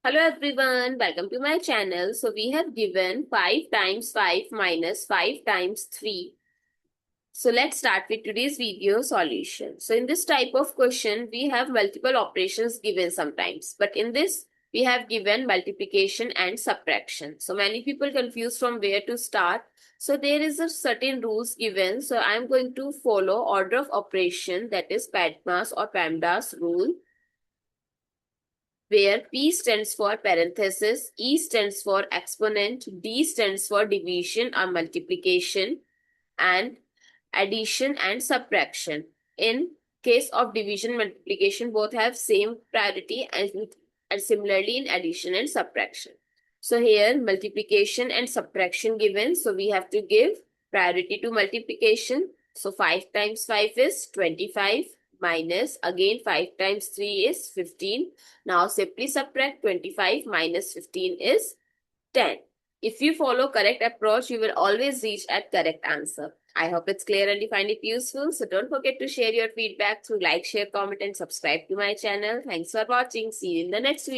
Hello everyone, welcome to my channel. So we have given 5 times 5 minus 5 times 3. So let's start with today's video solution. So in this type of question, we have multiple operations given sometimes. But in this, we have given multiplication and subtraction. So many people confused from where to start. So there is a certain rules given. So I'm going to follow order of operation, that is PEMDAS or PEMDAS rule, where P stands for parenthesis, E stands for exponent, D stands for division or multiplication, and addition and subtraction. In case of division multiplication, both have same priority and similarly in addition and subtraction. So here multiplication and subtraction given. So we have to give priority to multiplication. So 5 times 5 is 25 minus again 5 times 3 is 15. Now simply subtract 25 minus 15 is 10. If you follow correct approach, you will always reach at correct answer. I hope it's clear and you find it useful. So don't forget to share your feedback through like, share, comment and subscribe to my channel. Thanks for watching. See you in the next video.